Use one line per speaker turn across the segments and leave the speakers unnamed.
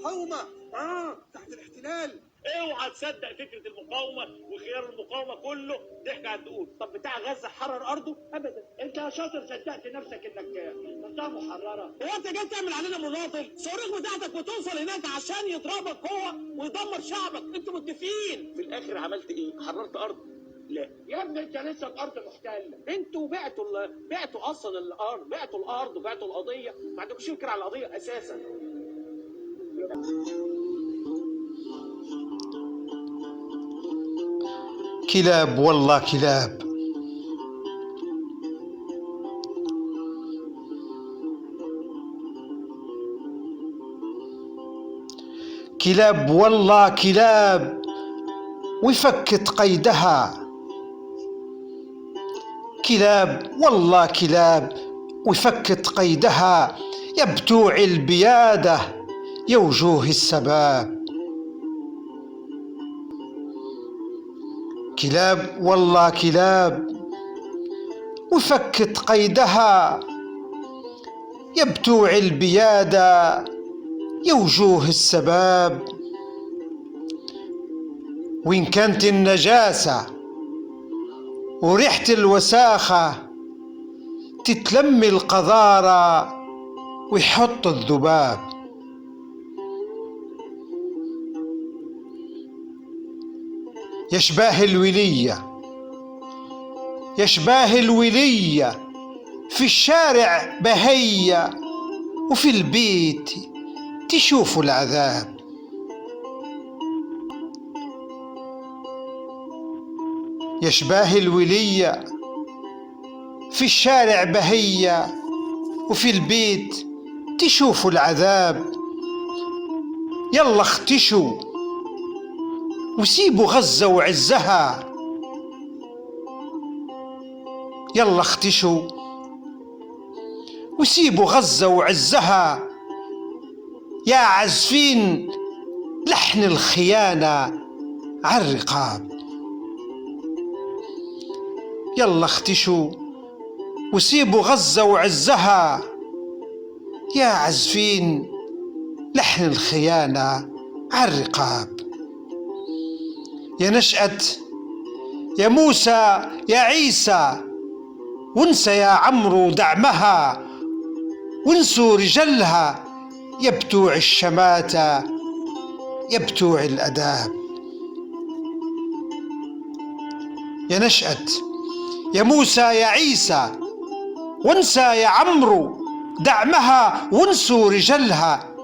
المقاومة تحت الاحتلال.
اوعى تصدق فكره المقاومه وخيار المقاومه كله ضحك على الدقون. طب بتاع غزه حرر ارضه؟ ابدا. انت يا شاطر صدقت نفسك انك منطقه محرره. هو انت جاي تعمل علينا مناطق؟ الصواريخ بتاعتك بتوصل هناك عشان يضربك هو ويدمر شعبك. انتوا متفقين. في الاخر عملت ايه؟ حررت ارض؟ لا يا ابني، انت لسه في ارض محتله. انتوا بعتوا اصلا الارض، بعتوا الارض وبعتوا القضيه. ما عندكوش فكره على القضيه اساسا.
كلاب والله كلاب. كلاب والله كلاب وفكت قيدها. كلاب والله كلاب وفكت قيدها. يا بتوع البيادة يا وجوه السباب. كلاب والله كلاب وفكت قيدها. يا بتوع البيادة يا وجوه السباب. وإن كانت النجاسة وريحة الوساخة تتلم القذارة ويحط الذباب. يشباه الولية يشباه الولية في الشارع بهية وفي البيت تشوفوا العذاب. يشباه الولية في الشارع بهية وفي البيت تشوفوا العذاب. يلا اختشوا وسيبوا غزة وعزها. يلا اختشوا وسيبوا غزة وعزها. يا عازفين لحن الخيانة عالرقاب. يلا اختشوا وسيبوا غزة وعزها. يا عازفين لحن الخيانة عالرقاب. يا نشأة يا موسى يا عيسى وانسى يا عمرو دعمها. وانسوا رجلها يا بتوع الشماتة يا بتوع الأداب. يا نشأة يا موسى يا عيسى وانسى يا عمرو دعمها. وانسوا رجلها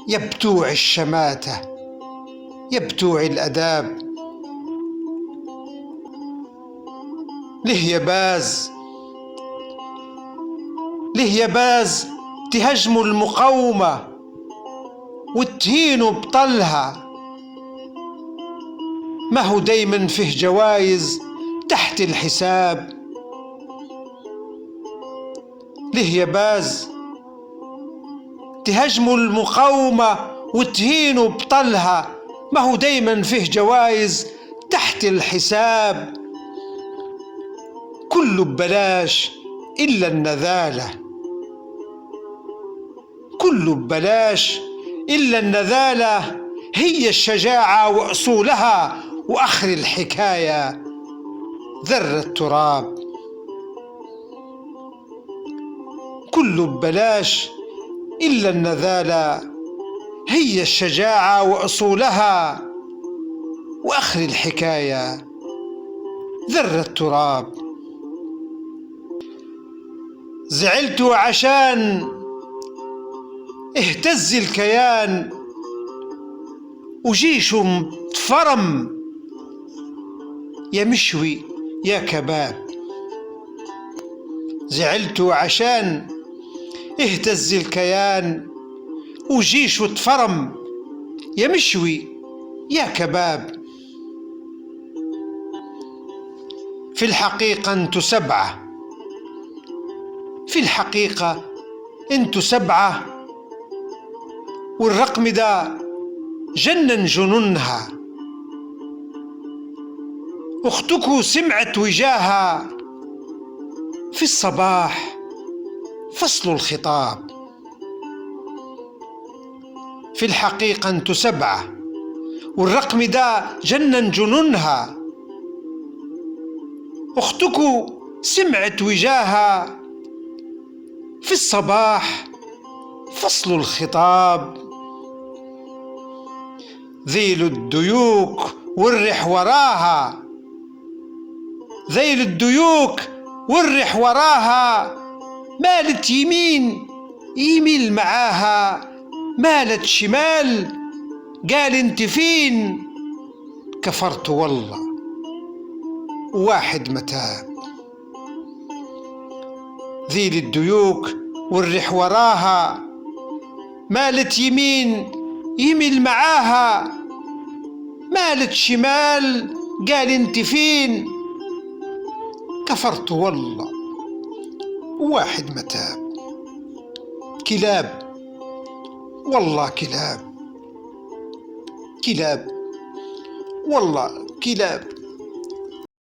يا بتوع الشماتة يا بتوع الأداب. ليه يا باز ليه يا باز تهاجموا المقاومة وتهينوا بطلها؟ ما هو دايما فيه جوايز تحت الحساب. ليه يا باز تهاجموا المقاومة وتهينوا بطلها؟ ما هو دايما فيه جوايز تحت الحساب. كله ببلاش إلا النذالة. كله ببلاش إلا النذالة. هي الشجاعة وأصولها وآخر الحكاية ذر التراب. كله ببلاش إلا النذالة. هي الشجاعة وأصولها وآخر الحكاية ذر التراب. زعلت عشان اهتز الكيان وجيشه تفرم. يا مشوي يا كباب. زعلت عشان اهتز الكيان وجيشه تفرم. يا مشوي يا كباب. في الحقيقة انتوا سبعة. في الحقيقة انتوا سبعة والرقم ده جنن جنونها. أختكوا سمعت وجاها في الصباح فصل الخطاب. في الحقيقة انتو 7، والرقم ده جنن جنونها. أختكو سمعت وجاها في الصباح فصل الخطاب، ذيل الديوك والرح وراها، ذيل الديوك والرح وراها، مالت يمين يميل معاها، مالت شمال قال انت فين، كفرت والله واحد متاب. ذيل الديوك والرح وراها، مالت يمين يميل معاها، مالت شمال قال انت فين، كفرت والله واحد متاب. كلاب والله، كلاب والله كلاب.